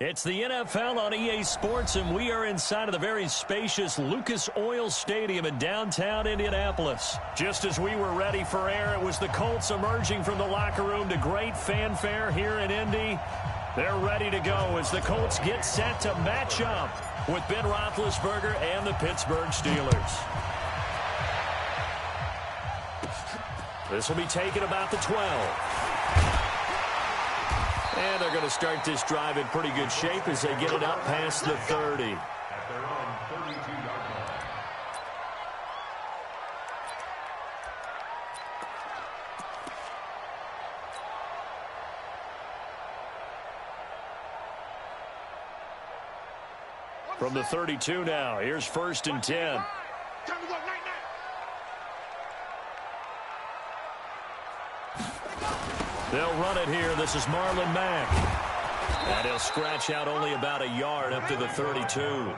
It's the NFL on EA Sports, and we are inside of the very spacious Lucas Oil Stadium in downtown Indianapolis. Just as we were ready for air, it was the Colts emerging from the locker room to great fanfare here in Indy. They're ready to go as the Colts get set to match up with Ben Roethlisberger and the Pittsburgh Steelers. This will be taken about the 12. And they're going to start this drive in pretty good shape as they get it up past the 30. From the 32 now, here's 1st and 10. They'll run it here. This is Marlon Mack. And he'll scratch out only about a yard up to the 32.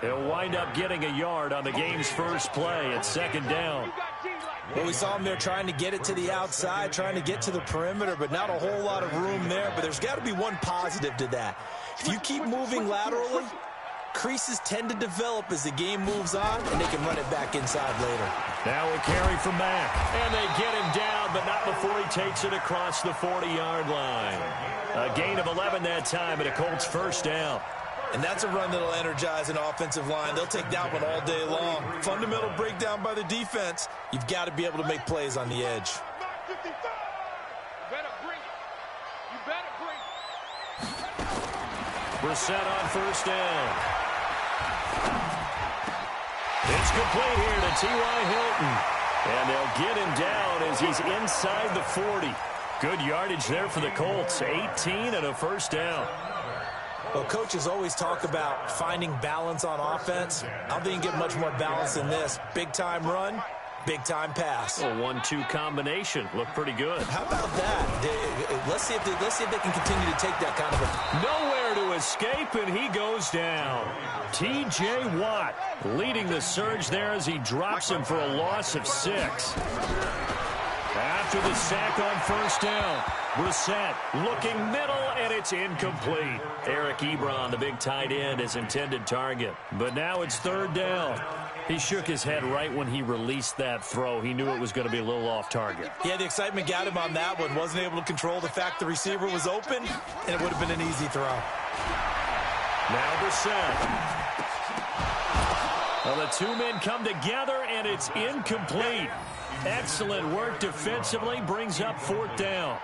He'll wind up getting a yard on the game's first play at 2nd down. Well, we saw him there trying to get it to the outside, trying to get to the perimeter, but not a whole lot of room there. But there's got to be one positive to that. If you keep moving laterally, creases tend to develop as the game moves on, and they can run it back inside later. Now a carry from Mack, and they get him down, but not before he takes it across the 40-yard line. A gain of 11 that time, and a Colts first down. And that's a run that'll energize an offensive line. They'll take that one all day long. Fundamental breakdown by the defense. You've got to be able to make plays on the edge. Brissett on first down. It's complete here to T.Y. Hilton. And they'll get him down as he's inside the 40. Good yardage there for the Colts. 18 and a first down. Well, coaches always talk about finding balance on offense. I don't think you get much more balance than this. Big-time run, big-time pass. A 1-2 combination. Looked pretty good. How about that? Let's see if they can continue to take that kind of a... Nowhere to escape, and he goes down. T.J. Watt leading the surge there as he drops him for a loss of 6. After the sack on first down, Brissett looking middle, and it's incomplete. Eric Ebron, the big tight end, his intended target. But now it's 3rd down. He shook his head right when he released that throw. He knew it was going to be a little off target. Yeah, the excitement got him on that one. Wasn't able to control the fact the receiver was open, and it would have been an easy throw. Now Brissett. Well, the two men come together, and it's incomplete. Excellent work defensively, brings up 4th down.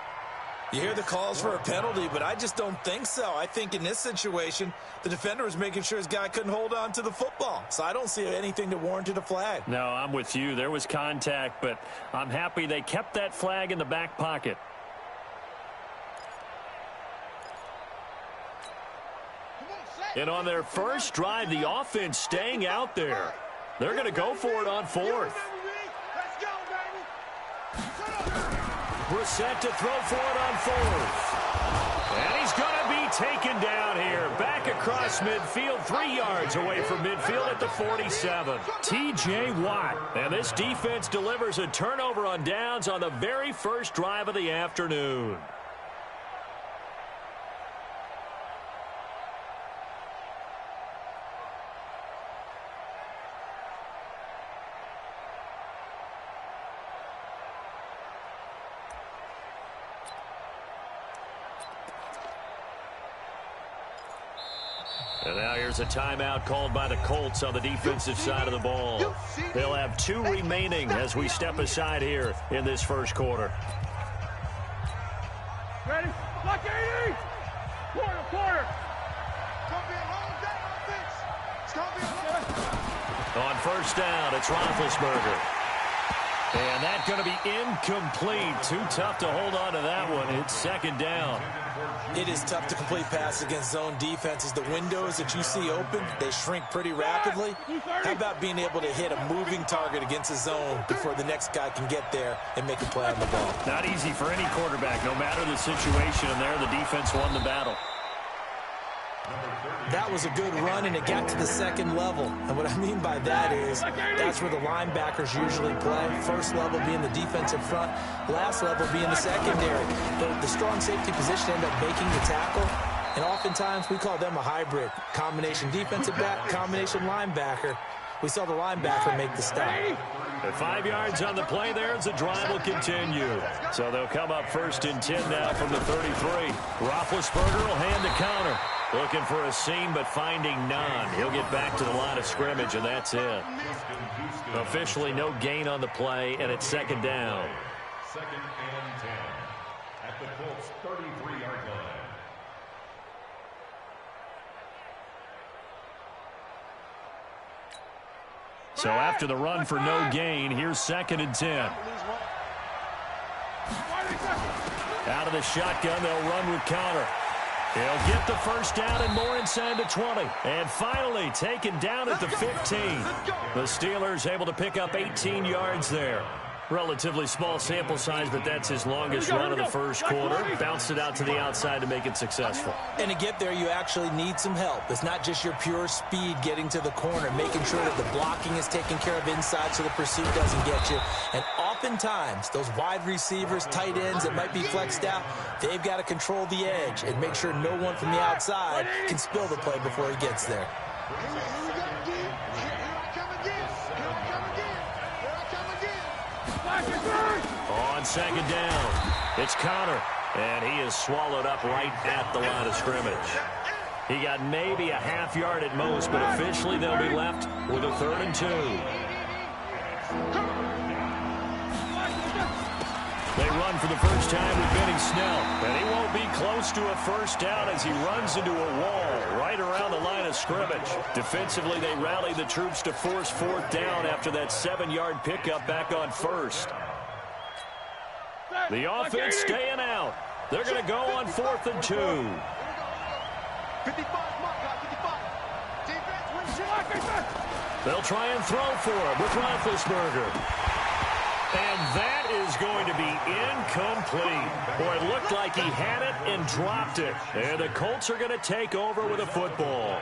You hear the calls for a penalty, but I just don't think so. I think in this situation, the defender was making sure his guy couldn't hold on to the football. So I don't see anything that warranted a flag. No, I'm with you. There was contact, but I'm happy they kept that flag in the back pocket. And on their first drive, the offense staying out there. They're going to go for it on 4th. Brissett to throw for it on 4th. And he's going to be taken down here. Back across midfield, 3 yards away from midfield at the 47. T.J. Watt. And this defense delivers a turnover on downs on the very first drive of the afternoon. And now here's a timeout called by the Colts on the defensive side of the ball. They'll have 2 remaining as we step aside here in this first quarter. Ready? Lock 80! Quarter! On first down, it's Roethlisberger. And that's going to be incomplete. Too tough to hold on to that one. It's 2nd down. It is tough to complete passes against zone defenses. The windows that you see open, they shrink pretty rapidly. How about being able to hit a moving target against a zone before the next guy can get there and make a play on the ball? Not easy for any quarterback, no matter the situation. And there, the defense won the battle. That was a good run, and it got to the 2nd level. And what I mean by that is that's where the linebackers usually play. First level being the defensive front, last level being the secondary. The strong safety position ended up making the tackle. And oftentimes we call them a hybrid. Combination defensive back, combination linebacker. We saw the linebacker make the stop. At 5 yards on the play there as the drive will continue. So they'll come up 1st and 10 now from the 33. Roethlisberger will hand the counter. Looking for a seam, but finding none. He'll get back to the line of scrimmage, and that's it. Officially no gain on the play, and it's 2nd down. 2nd and 10 at the Colts' 33-yard line. So after the run for no gain, here's 2nd and 10. Out of the shotgun, they'll run with counter. He'll get the 1st down and more inside the 20. And finally taken down at the 15. The Steelers able to pick up 18 yards there. Relatively small sample size, but that's his longest run of the first quarter. Bounced it out to the outside to make it successful. And to get there, you actually need some help. It's not just your pure speed getting to the corner, making sure that the blocking is taken care of inside so the pursuit doesn't get you. And oftentimes, those wide receivers, tight ends that might be flexed out, they've got to control the edge and make sure no one from the outside can spill the play before he gets there. On 2nd down, it's Connor, and he is swallowed up right at the line of scrimmage. He got maybe a half yard at most, but officially they'll be left with a 3rd and 2. They run for the first time with Benny Snell, and he won't be close to a 1st down as he runs into a wall right around the line of scrimmage. Defensively, they rally the troops to force 4th down after that 7-yard pickup back on 1st. The offense staying out. They're going to go on 4th and 2. They'll try and throw for him with Roethlisberger. And that is going to be incomplete. Boy, it looked like he had it and dropped it. And the Colts are going to take over with a football.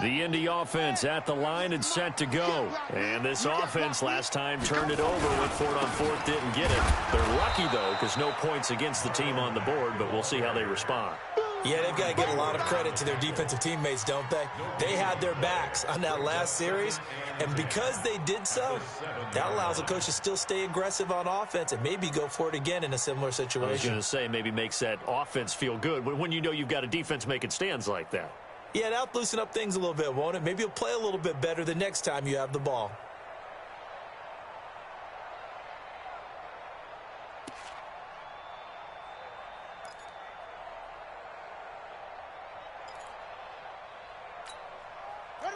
The Indy offense at the line and set to go. And this offense last time turned it over when 4th on 4th didn't get it. They're lucky, though, because no points against the team on the board, but we'll see how they respond. Yeah, they've got to give a lot of credit to their defensive teammates, don't they? They had their backs on that last series, and because they did so, that allows the coach to still stay aggressive on offense and maybe go for it again in a similar situation. I was going to say maybe makes that offense feel good when you know you've got a defense making stands like that. Yeah, that'll loosen up things a little bit, won't it? Maybe you'll play a little bit better the next time you have the ball.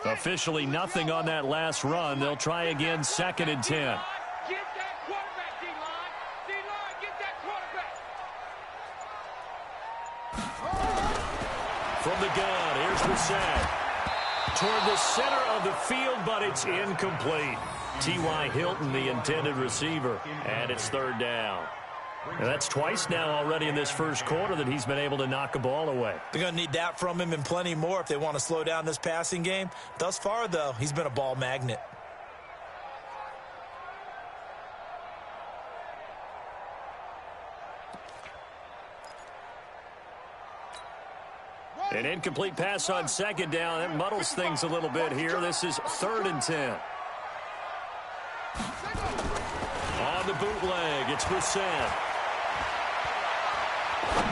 Officially nothing on that last run. They'll try again 2nd and 10. Get that quarterback, D-line. D-line, get that quarterback. From the gun, here's Brissett. Toward the center of the field, but it's incomplete. T.Y. Hilton, the intended receiver, and it's 3rd down. And that's twice now already in this first quarter that he's been able to knock a ball away. They're going to need that from him and plenty more if they want to slow down this passing game. Thus far, though, he's been a ball magnet. An incomplete pass on 2nd down. That muddles things a little bit here. This is 3rd and 10. On the bootleg, it's Brissett.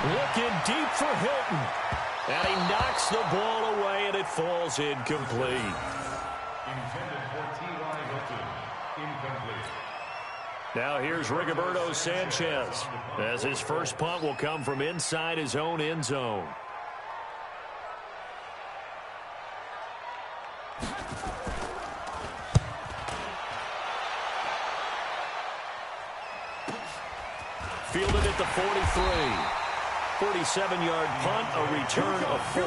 Looking deep for Hilton. And he knocks the ball away, and it falls incomplete. Intended for T.Y. Hilton. Incomplete. Now here's Rigoberto Sanchez, as his first punt will come from inside his own end zone. Fielded at the 43. 47-yard punt, a return of 4.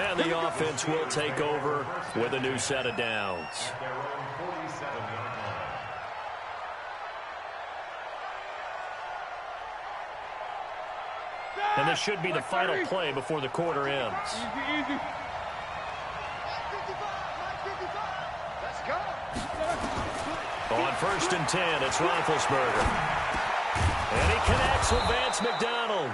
And the offense will take over with a new set of downs. 37-yard line. And this should be the final play before the quarter ends. Easy. Let's go. On 1st and 10, it's Roethlisberger. And he connects with Vance McDonald.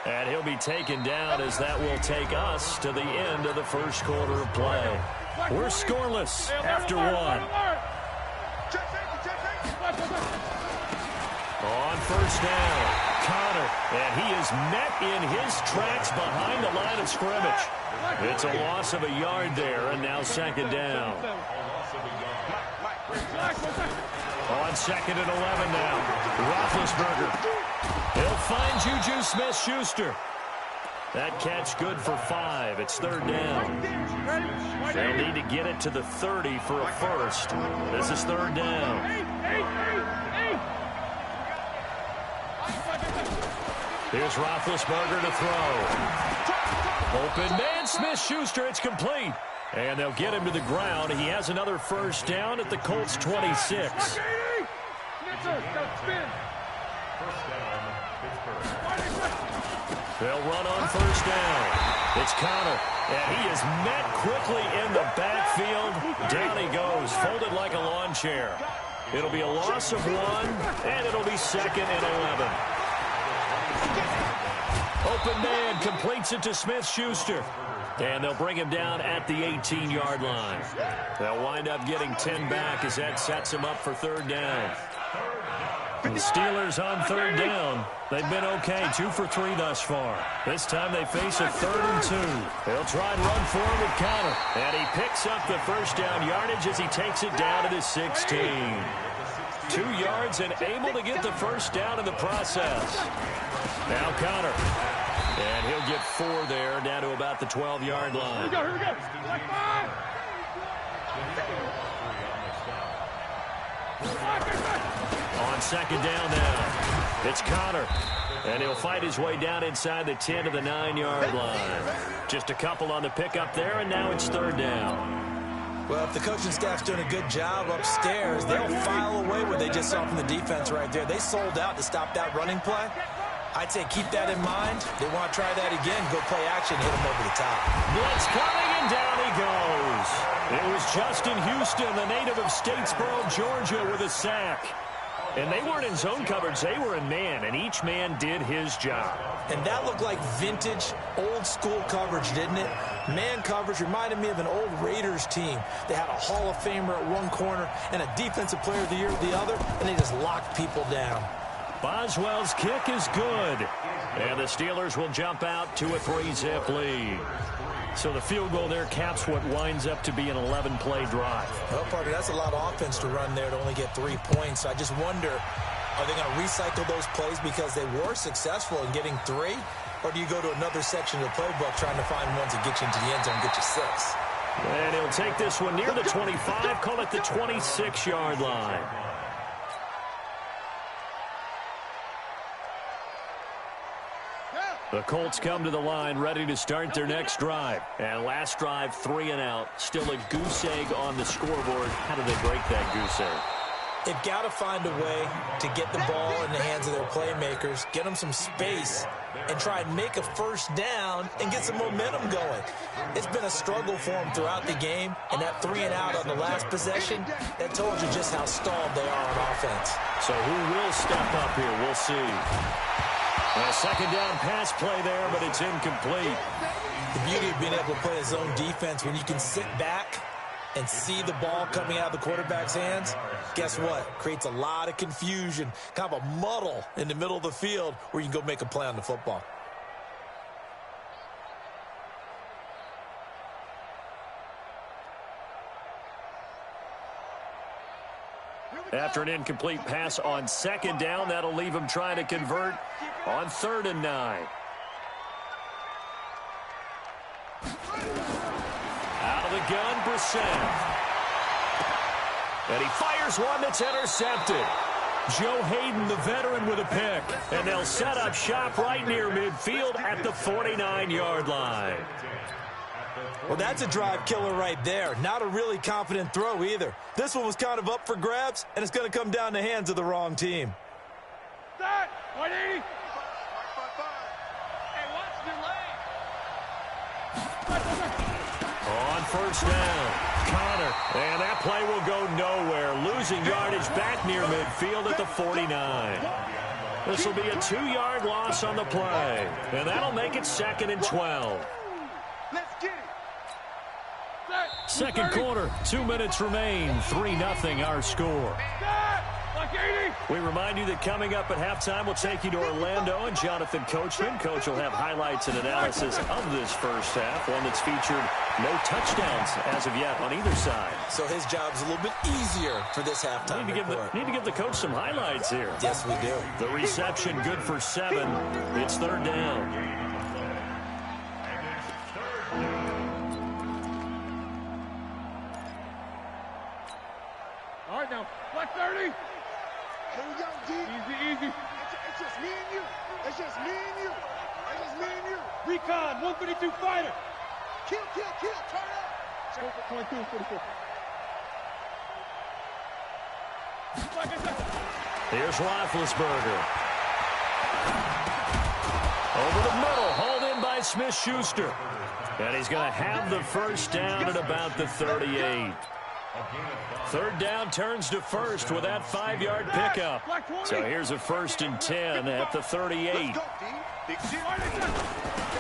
And he'll be taken down as that will take us to the end of the first quarter of play. We're scoreless after one. On 1st down, Connor, and he is met in his tracks behind the line of scrimmage. It's a loss of a yard there, and now 2nd down. On 2nd and 11 now, Roethlisberger. He'll find Juju Smith-Schuster. That catch good for 5. It's 3rd down. They'll need to get it to the 30 for a first. This is 3rd down. Here's Roethlisberger to throw. Open man, Smith-Schuster. It's complete. And they'll get him to the ground. He has another 1st down at the Colts 26. They'll run on 1st down. It's Connor, and he is met quickly in the backfield. Down he goes, folded like a lawn chair. It'll be a loss of 1, and it'll be 2nd and 11. Open man completes it to Smith-Schuster. And they'll bring him down at the 18-yard line. They'll wind up getting 10 back as that sets him up for 3rd down. The Steelers on 3rd down. They've been okay, 2 for 3 thus far. This time they face a 3rd and 2. They'll try and run for him with Connor. And he picks up the 1st down yardage as he takes it down to the 16. 2 yards and able to get the 1st down in the process. Now Connor. And he'll get 4 there, down to about the 12-yard line. Here we go. On 2nd down now, it's Connor. And he'll fight his way down inside the 10 to the 9-yard line. Just a couple on the pickup there, and now it's 3rd down. Well, if the coaching staff's doing a good job upstairs, they'll file away what they just saw from the defense right there. They sold out to stop that running play. I'd say keep that in mind. They want to try that again. Go play action, hit him over the top. Blitz coming, and down he goes. It was Justin Houston, the native of Statesboro, Georgia, with a sack. And they weren't in zone coverage. They were in man, and each man did his job. And that looked like vintage, old-school coverage, didn't it? Man coverage reminded me of an old Raiders team. They had a Hall of Famer at one corner and a Defensive Player of the Year at the other, and they just locked people down. Boswell's kick is good. And the Steelers will jump out to a 3-zip lead. So the field goal there caps what winds up to be an 11-play drive. Well, Parker, that's a lot of offense to run there to only get 3 points. I just wonder, are they going to recycle those plays because they were successful in getting 3? Or do you go to another section of the playbook trying to find ones that get you into the end zone and get you 6? And he'll take this one near the 25, call it the 26-yard line. The Colts come to the line ready to start their next drive. And last drive, 3 and out. Still a goose egg on the scoreboard. How do they break that goose egg? They've got to find a way to get the ball in the hands of their playmakers, get them some space, and try and make a 1st down and get some momentum going. It's been a struggle for them throughout the game, and that 3 and out on the last possession, that told you just how stalled they are on offense. So who will step up here? We'll see. A 2nd down pass play there, but it's incomplete. The beauty of being able to play a zone defense when you can sit back and see the ball coming out of the quarterback's hands, guess what? Creates a lot of confusion, kind of a muddle in the middle of the field where you can go make a play on the football. After an incomplete pass on 2nd down, that'll leave him trying to convert on 3rd and 9. Out of the gun, Brissett. And he fires one that's intercepted. Joe Hayden, the veteran, with a pick. And they'll set up shop right near midfield at the 49-yard line. Well, that's a drive killer right there. Not a really confident throw either. This one was kind of up for grabs, and it's going to come down the hands of the wrong team. Start. 180. Hey, watch the lane. On first down, Connor. And that play will go nowhere. Losing yardage back near midfield at the 49. This will be a 2-yard loss on the play. And that'll make it 2nd and 12. Let's get it. Second quarter, 2 minutes remain. 3-0 our score. We remind you that coming up at halftime, we'll take you to Orlando and Jonathan Coachman. Coach will have highlights and analysis of this first half, one that's featured no touchdowns as of yet on either side. So his job's a little bit easier for this halftime report. Need to give the coach some highlights here. Yes, we do. The reception good for 7. It's 3rd down. All right, now. Black 30. Here we go, D. Easy. It's just me and you. It's just me and you. It's just me and you. Recon, 132 fighter. Kill. Turn up. 22, 44. Here's Roethlisberger. Over the middle, hauled in by Smith-Schuster. And he's going to have the first down at about the 38. 3rd down turns to first with that 5-yard pickup. So here's a 1st and 10 at the 38.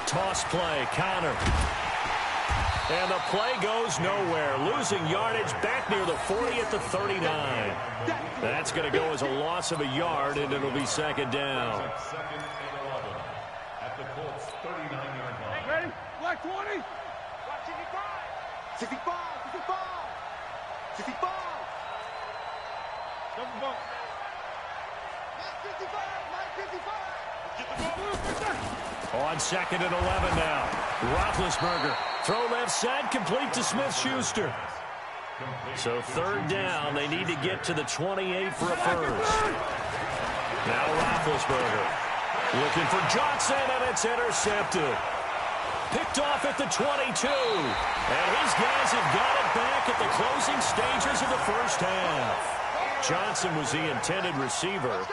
Toss play, Connor. And the play goes nowhere. Losing yardage back near the 40 at the 39. That's going to go as a loss of a yard, and it'll be 2nd down. 2nd and 11 at the Colts 39-yard line. Ready? Black 20. Black 65. 65. Double bump. 55. On 2nd and 11 now. Roethlisberger. Throw left side, complete to Smith-Schuster. So 3rd down. They need to get to the 28 for a first. Now Roethlisberger. Looking for Johnson, and it's intercepted. Picked off at the 22. And his guys have got it back at the closing stages of the first half. Johnson was the intended receiver.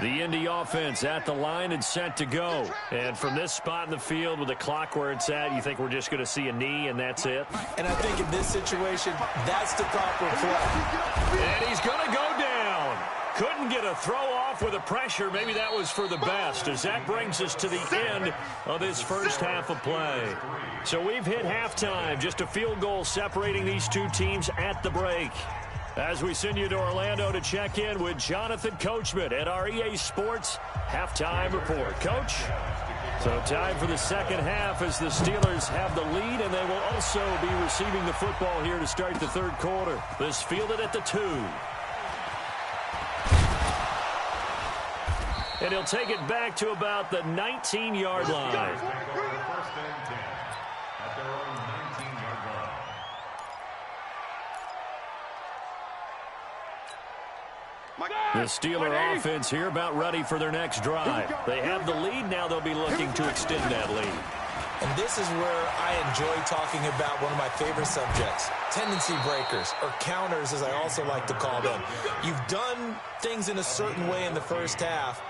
The Indy offense at the line and set to go. And from this spot in the field with the clock where it's at, you think we're just going to see a knee and that's it? And I think in this situation, that's the proper play. And he's going to go down. Couldn't get a throw off with the pressure. Maybe that was for the best, as that brings us to the end of this first half of play. So we've hit halftime. Just a field goal separating these two teams at the break. As we send you to Orlando to check in with Jonathan Coachman at our EA Sports Halftime Report. Coach? So time for the second half as the Steelers have the lead, and they will also be receiving the football here to start the third quarter. This fielded at the 2. And he'll take it back to about the 19-yard line. First and 10 at their own 19-yard line. The Steeler offense here about ready for their next drive. They have the lead. Now they'll be looking to extend that lead. And this is where I enjoy talking about one of my favorite subjects, tendency breakers, or counters as I also like to call them. You've done things in a certain way in the first half,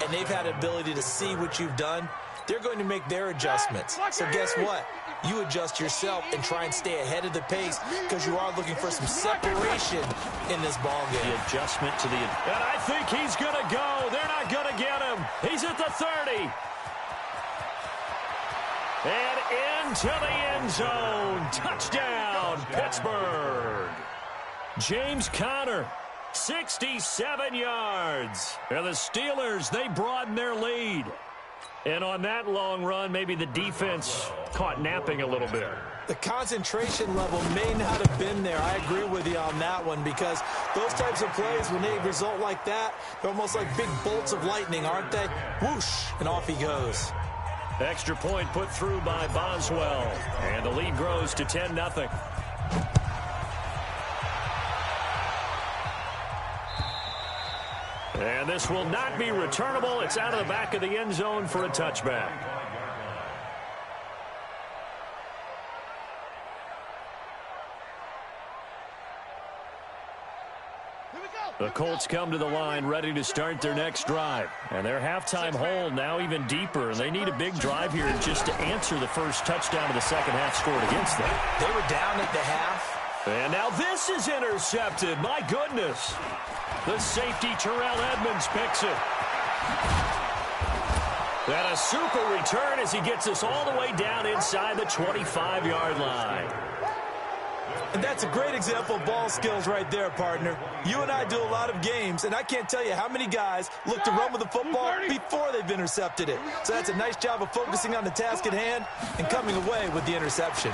and they've had the ability to see what you've done. They're going to make their adjustments. So guess what? You adjust yourself and try and stay ahead of the pace because you are looking for some separation in this ball game. The adjustment to the... And I think he's going to go. They're not going to get him. He's at the 30. And into the end zone. Touchdown, Pittsburgh. James Conner, 67 yards. And the Steelers, they broaden their lead. And on that long run, maybe the defense caught napping a little bit. The concentration level may not have been there. I agree with you on that one because those types of plays, when they result like that, they're almost like big bolts of lightning, aren't they? Whoosh, and off he goes. Extra point put through by Boswell. And the lead grows to 10-0. And this will not be returnable. It's out of the back of the end zone for a touchback. The Colts come to the line ready to start their next drive. And their halftime hole now even deeper. And they need a big drive here just to answer the first touchdown of the second half scored against them. They were down at the half. And now this is intercepted. My goodness. The safety, Terrell Edmonds, picks it. And a super return as he gets us all the way down inside the 25-yard line. And that's a great example of ball skills right there, partner. You and I do a lot of games, and I can't tell you how many guys look to run with the football before they've intercepted it. So that's a nice job of focusing on the task at hand and coming away with the interception.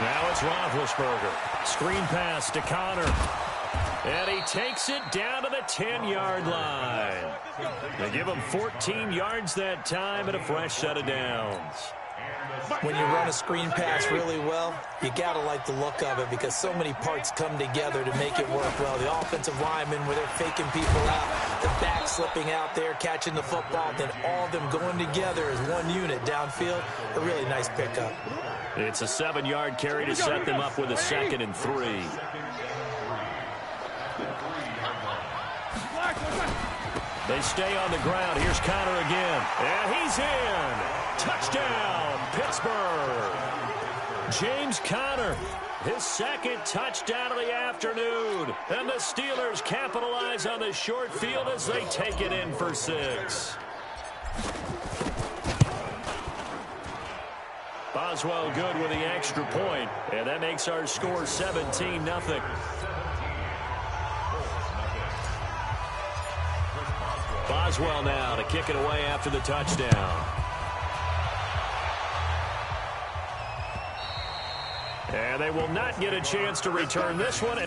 Now it's Roethlisberger. Screen pass to Connor. And he takes it down to the 10-yard line. They give him 14 yards that time and a fresh set of downs. When you run a screen pass really well, you got to like the look of it because so many parts come together to make it work well. The offensive linemen, where they're faking people out, the back slipping out there, catching the football, then all of them going together as one unit downfield. A really nice pickup. It's a 7-yard carry to set them up with a 2nd and 3. They stay on the ground. Here's Connor again. And he's in. Touchdown, Pittsburgh. James Conner, his second touchdown of the afternoon. And the Steelers capitalize on the short field as they take it in for 6. Boswell good with the extra point, and that makes our score 17-0. Boswell now to kick it away after the touchdown. And they will not get a chance to return this one.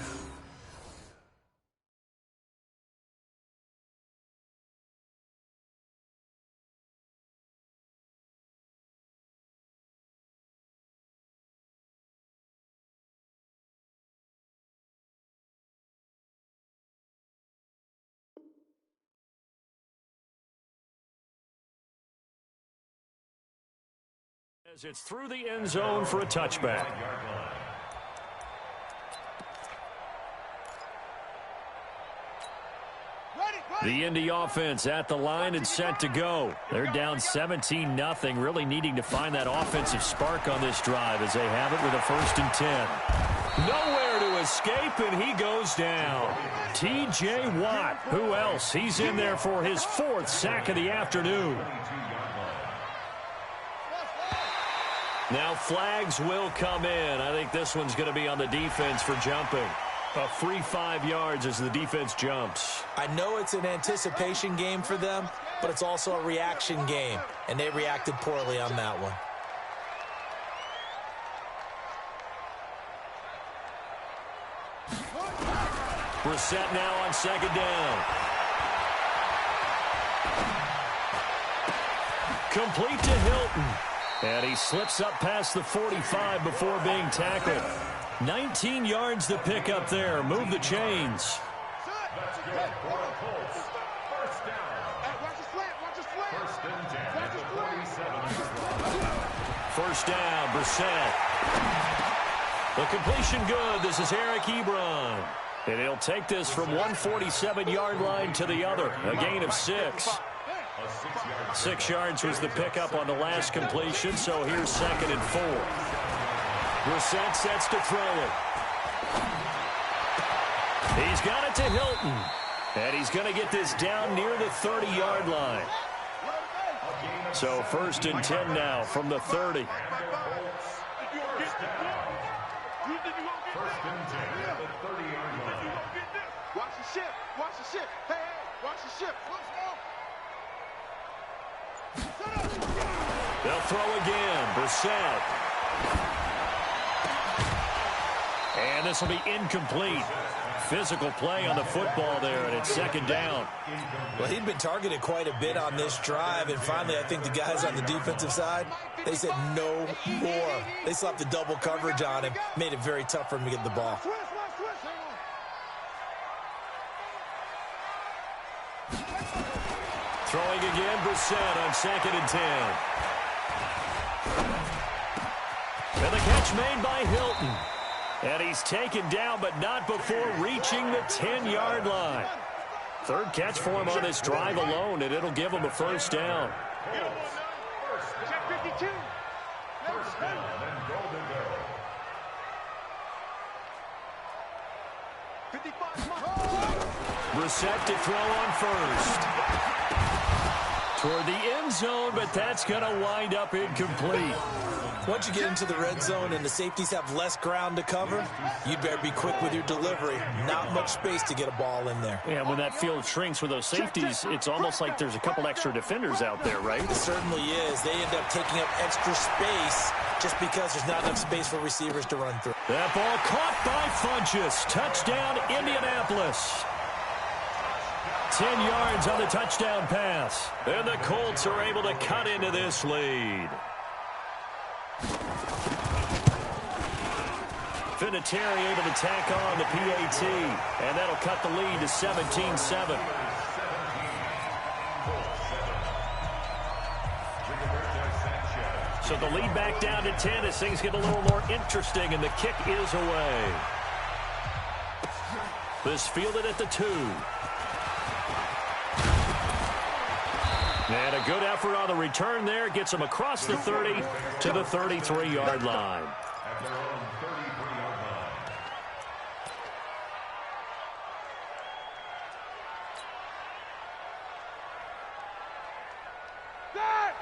As it's through the end zone for a touchback. The Indy offense at the line and set to go. They're down 17-0, really needing to find that offensive spark on this drive as they have it with a 1st and 10. Nowhere to escape, and he goes down. T.J. Watt, who else? He's in there for his 4th sack of the afternoon. Now flags will come in. I think this one's going to be on the defense for jumping. A free 5 yards as the defense jumps. I know it's an anticipation game for them, but it's also a reaction game, and they reacted poorly on that one. Brissett now on 2nd down. Complete to Hilton. And he slips up past the 45 before being tackled. 19 yards to pick up there. Move the chains. First down, Brissett. The completion good. This is Eric Ebron. And he'll take this from 147-yard line to the other. A gain of 6. 6 yards was the pickup on the last completion, so here's 2nd and 4. Brissett sets to throw it. He's got it to Hilton. And he's going to get this down near the 30-yard line. So 1st and 10 now from the 30. 1st and 10 at the 30-yard line. Watch the ship. Watch the ship. Hey, watch the ship. They'll throw again. Brissett. And this will be incomplete. Physical play on the football there, and it's 2nd down. Well, he'd been targeted quite a bit on this drive, and finally I think the guys on the defensive side, they said no more. They slapped the double coverage on him, made it very tough for him to get the ball. Throwing again, Brissett on 2nd and 10. And the catch made by Hilton. And he's taken down, but not before reaching the 10-yard line. 3rd catch for him on this drive alone, and it'll give him a 1st down. Check 52. First down and golden goal. 55. Brissett to throw on 1st. Toward the end zone, but that's going to wind up incomplete. Once you get into the red zone and the safeties have less ground to cover, you'd better be quick with your delivery. Not much space to get a ball in there. Yeah, when that field shrinks with those safeties, it's almost like there's a couple extra defenders out there, right? It certainly is. They end up taking up extra space just because there's not enough space for receivers to run through. That ball caught by Funchess. Touchdown, Indianapolis. 10 yards on the touchdown pass. And the Colts are able to cut into this lead. Vinatieri able to tack on the PAT, and that'll cut the lead to 17-7. So the lead back down to 10 as things get a little more interesting, and the kick is away. This fielded at the 2. And a good effort on the return there. Gets him across the 30 to the 33-yard line. At their own 33-yard line.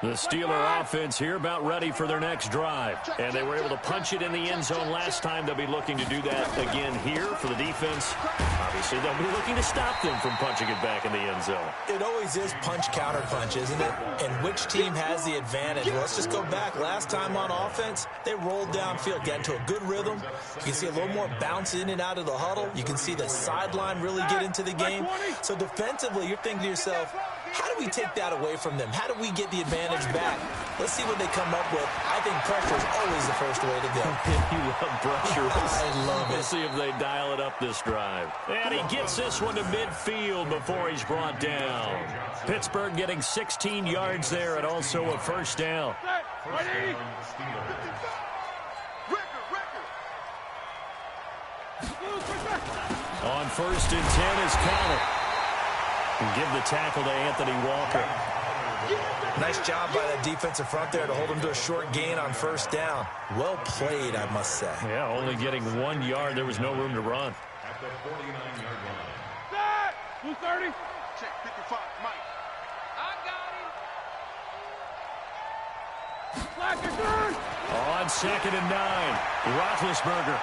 The Steeler offense here about ready for their next drive. And they were able to punch it in the end zone last time. They'll be looking to do that again here for the defense. Obviously, they'll be looking to stop them from punching it back in the end zone. It always is punch-counter-punch, isn't it? And which team has the advantage? Well, let's just go back. Last time on offense, they rolled downfield, got into a good rhythm. You can see a little more bounce in and out of the huddle. You can see the sideline really get into the game. So defensively, you're thinking to yourself, how do we take that away from them? How do we get the advantage back? Let's see what they come up with. I think pressure is always the first way to go. You love pressure. I love it. We'll see if they dial it up this drive. And he gets this one to midfield before he's brought down. Pittsburgh getting 16 yards there and also a 1st down. First down, Steelers. On 1st and 10 is Connor. And give the tackle to Anthony Walker. Nice job by that defensive front there to hold him to a short gain on 1st down. Well played, I must say. Yeah, only getting 1 yard. There was no room to run. At the 49-yard line. Set! 230. Check 55, Mike. I got him. Black and good. On 2nd and 9, Roethlisberger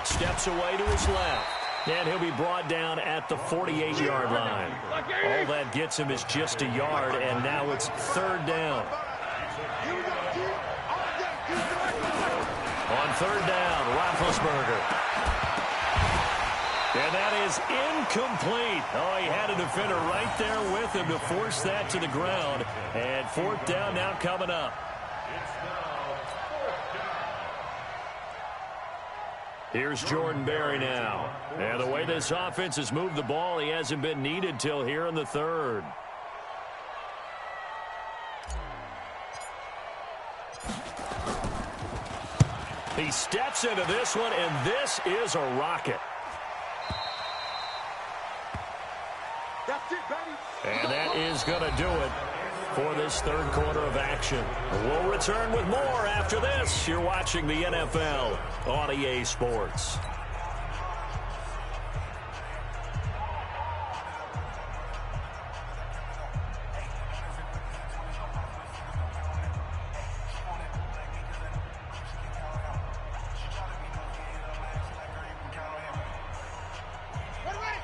steps away to his left. And he'll be brought down at the 48-yard line. All that gets him is just a yard, and now it's 3rd down. On 3rd down, Roethlisberger. And that is incomplete. Oh, he had a defender right there with him to force that to the ground. And 4th down now coming up. Here's Jordan Berry now. And the way this offense has moved the ball, he hasn't been needed till here in the 3rd. He steps into this one, and this is a rocket. That's it, baby. And that is going to do it for this 3rd quarter of action. We'll return with more after this. You're watching the NFL on EA Sports.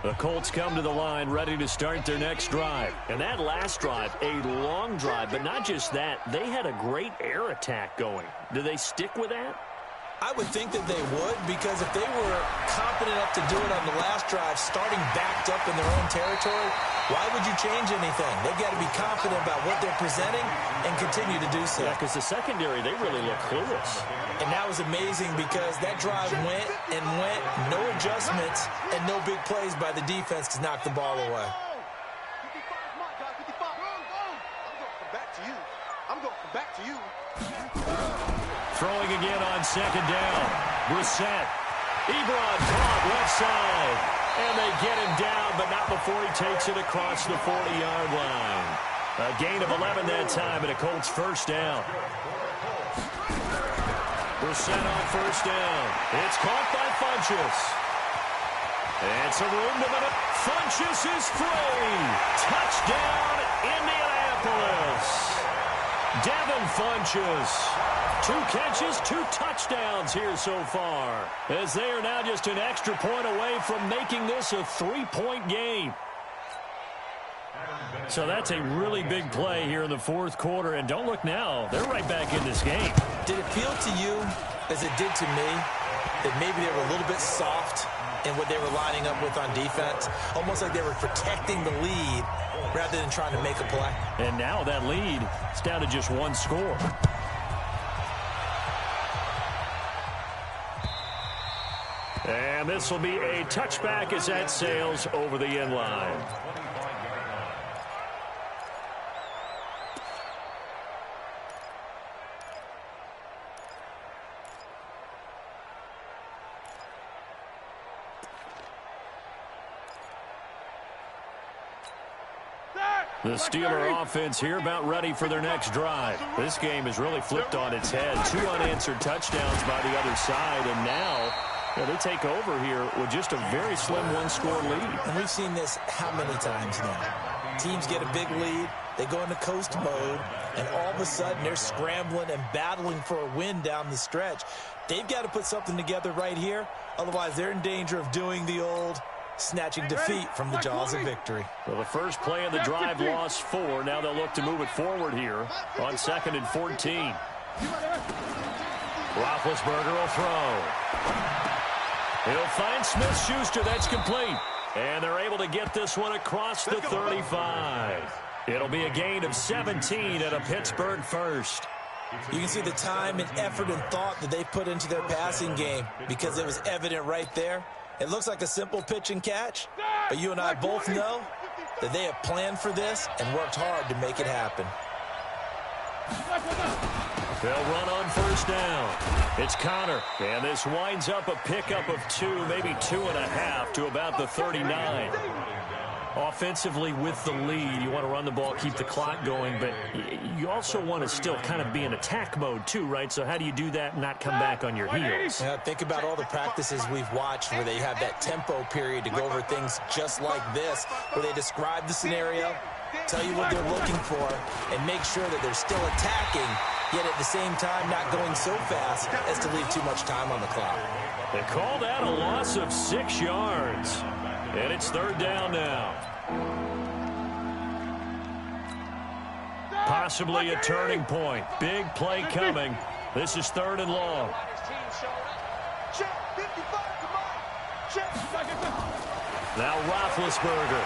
The Colts come to the line ready to start their next drive. And that last drive, a long drive, but not just that. They had a great air attack going. Do they stick with that? I would think that they would, because if they were confident enough to do it on the last drive, starting backed up in their own territory, why would you change anything? They've got to be confident about what they're presenting and continue to do so. Yeah, because the secondary, they really look clueless. And that was amazing because that drive went and went, no adjustments, and no big plays by the defense to knock the ball away. 55, Mike, got To you. Throwing again on second down. Brissett. Ebron caught left side. And they get him down, but not before he takes it across the 40-yard line. A gain of 11 that time, and a Colts first down. Brissett on first down. It's caught by Funchess. It's a room to the... Funchess is free. Touchdown, Indianapolis. Devin Funchess. 2 catches, 2 touchdowns here so far, as they are now just an extra point away from making this a 3-point game. So that's a really big play here in the fourth quarter, and don't look now, they're right back in this game. Did it feel to you, as it did to me, that maybe they were a little bit soft in what they were lining up with on defense? Almost like they were protecting the lead rather than trying to make a play. And now that lead is down to just 1 score. And this will be a touchback as that sails over the end line. The Steeler offense here about ready for their next drive. This game has really flipped on its head. 2 unanswered touchdowns by the other side, and now they take over here with just a very slim 1-score lead. And we've seen this how many times now? Teams get a big lead, they go into coast mode, and all of a sudden they're scrambling and battling for a win down the stretch. They've got to put something together right here, otherwise they're in danger of doing the old snatching defeat from the jaws of victory. Well, the first play of the drive lost 4. Now they'll look to move it forward here on 2nd and 14. Roethlisberger will throw. He'll find Smith-Schuster. That's complete. And they're able to get this one across the 35. It'll be a gain of 17 at a Pittsburgh first. You can see the time and effort and thought that they put into their passing game because it was evident right there. It looks like a simple pitch and catch, but you and I both know that they have planned for this and worked hard to make it happen. They'll run on first down. It's Connor, and this winds up a pickup of 2, maybe 2.5 to about the 39. Offensively with the lead, you want to run the ball, keep the clock going, but you also want to still kind of be in attack mode too, right? So how do you do that and not come back on your heels? Yeah, think about all the practices we've watched where they have that tempo period to go over things just like this, where they describe the scenario, tell you what they're looking for, and make sure that they're still attacking, yet at the same time not going so fast as to leave too much time on the clock. They call that a loss of 6 yards. And it's 3rd down now. Possibly a turning point. Big play coming. This is 3rd and long. Now Roethlisberger.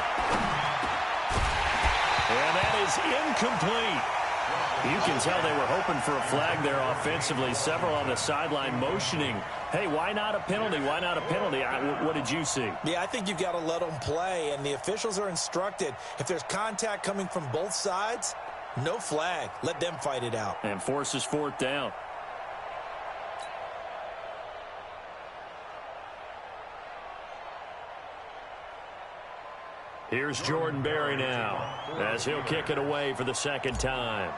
And that is incomplete. You can tell they were hoping for a flag there offensively. Several on the sideline motioning. Hey, why not a penalty? Why not a penalty? What did you see? Yeah, I think you've got to let them play, and the officials are instructed. If there's contact coming from both sides, no flag. Let them fight it out. And forces 4th down. Here's Jordan Berry now, as he'll kick it away for the 2nd time.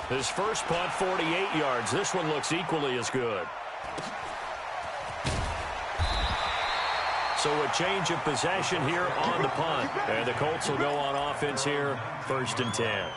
His first punt, 48 yards. This one looks equally as good. So a change of possession here on the punt. And the Colts will go on offense here, 1st and 10.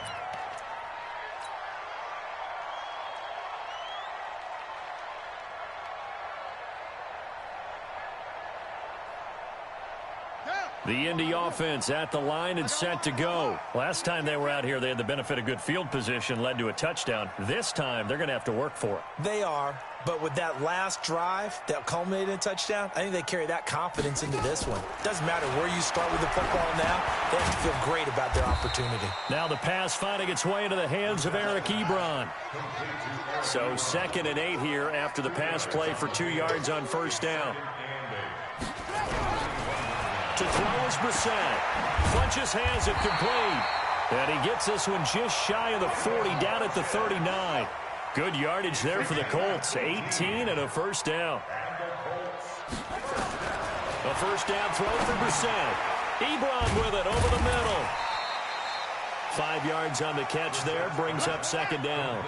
The Indy offense at the line and set to go. Last time they were out here, they had the benefit of good field position, led to a touchdown. This time, they're going to have to work for it. They are, but with that last drive that culminated in a touchdown, I think they carry that confidence into this one. Doesn't matter where you start with the football now, they have to feel great about their opportunity. Now the pass finding its way into the hands of Eric Ebron. So 2nd and 8 here after the pass play for 2 yards on first down. To throw is Brissett. Funchess has it complete. And he gets this one just shy of the 40, down at the 39. Good yardage there for the Colts. 18 and a first down. A first down throw for Brissett. Ebron with it over the middle. 5 yards on the catch there, brings up second down.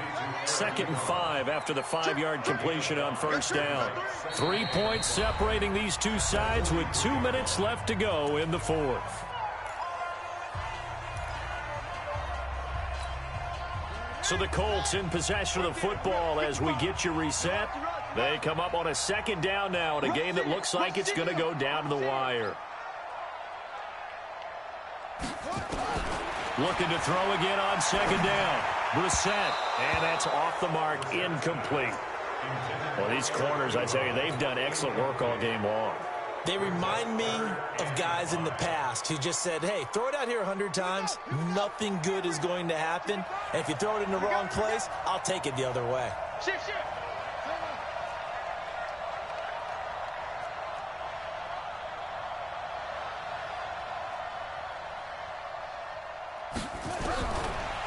2nd and 5 after the 5-yard completion on first down. 3 points separating these two sides with 2 minutes left to go in the fourth. So the Colts in possession of the football as we get you reset. They come up on a second down now in a game that looks like it's going to go down to the wire. Looking to throw again on second down. Brissett, and that's off the mark, incomplete. Well, these corners, I tell you, they've done excellent work all game long. They remind me of guys in the past who just said, hey, throw it out here 100 times. Nothing good is going to happen. And if you throw it in the wrong place, I'll take it the other way.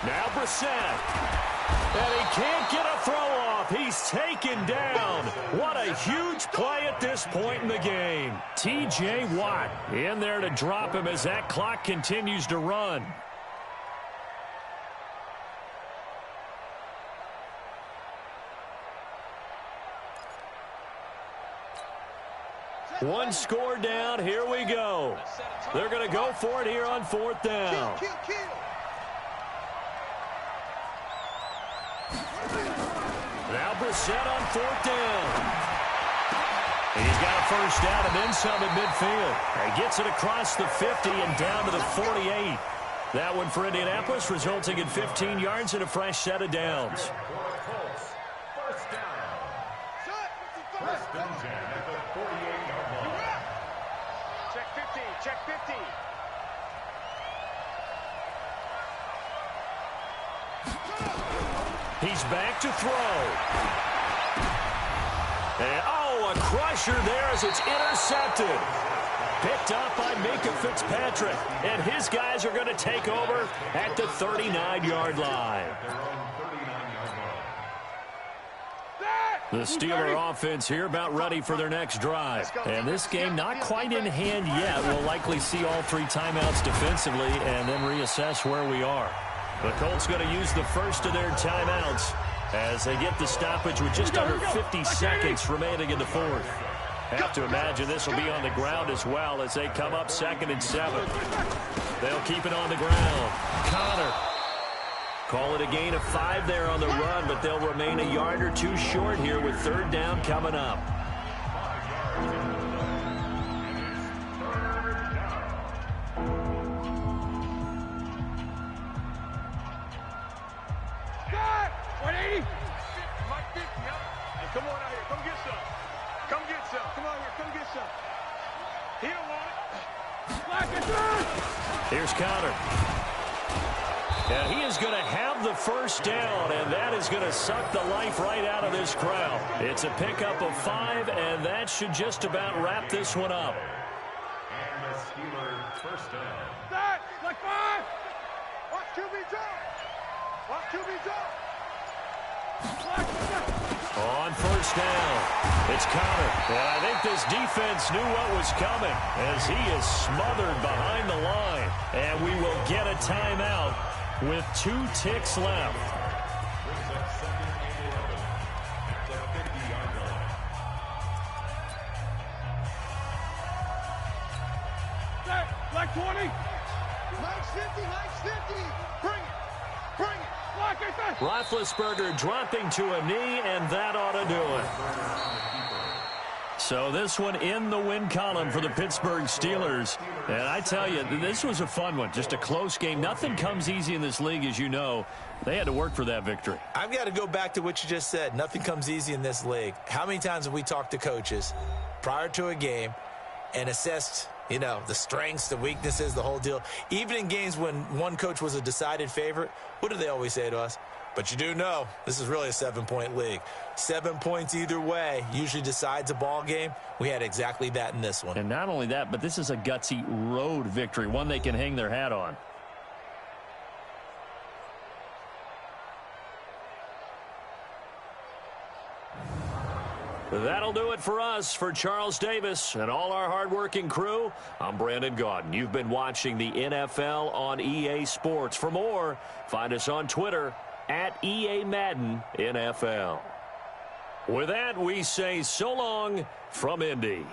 Now Brissett. And he can't get a throw off. He's taken down. What a huge play at this point in the game. T.J. Watt in there to drop him as that clock continues to run. One score down. Here we go. They're going to go for it here on 4th down. Now Brissett on 4th down. He's got a first down and then some at midfield. He gets it across the 50 and down to the 48. That one for Indianapolis, resulting in 15 yards and a fresh set of downs. First down. First and 10 at the 48-yard line. Check 15, check 15. He's back to throw. And, oh, a crusher there as it's intercepted. Picked up by Minka Fitzpatrick. And his guys are going to take over at the 39-yard line. The Steeler offense here about ready for their next drive. And this game not quite in hand yet. We'll likely see all 3 timeouts defensively and then reassess where we are. The Colts going to use the first of their timeouts as they get the stoppage with just under 50 seconds remaining in the fourth. Have to imagine this will be on the ground as well as they come up 2nd and 7. They'll keep it on the ground. Connor. Call it a gain of 5 there on the run, but they'll remain a yard or 2 short here with 3rd down coming up. Come on out here. Come get some. Come get some. Come on here. Come get some. He don't want it. Here's Connor. And he is going to have the first down, and that is going to suck the life right out of this crowd. It's a pickup of 5, and that should just about wrap this one up. And the Steelers first down. That, like 5. Watch QB drop. Watch QB drop. On first down, it's Connor. And I think this defense knew what was coming as he is smothered behind the line. And we will get a timeout with 2 ticks left. Brings up 2nd and 11 at the 50-yard line. That, like 20. Mike's 50, Mike's 50. Bring it. Bring it. Roethlisberger dropping to a knee, and that ought to do it. So this one in the win column for the Pittsburgh Steelers. And I tell you, this was a fun one. Just a close game. Nothing comes easy in this league, as you know. They had to work for that victory. I've got to go back to what you just said. Nothing comes easy in this league. How many times have we talked to coaches prior to a game and assessed, you know, the strengths, the weaknesses, the whole deal? Even in games when one coach was a decided favorite, what do they always say to us? But you do know this is really a 7-point league. 7 points either way usually decides a ball game. We had exactly that in this one. And not only that, but this is a gutsy road victory, one they can hang their hat on. That'll do it for us. For Charles Davis and all our hardworking crew, I'm Brandon Gaudin. You've been watching the NFL on EA Sports. For more, find us on Twitter at EA Madden NFL. With that, we say so long from Indy.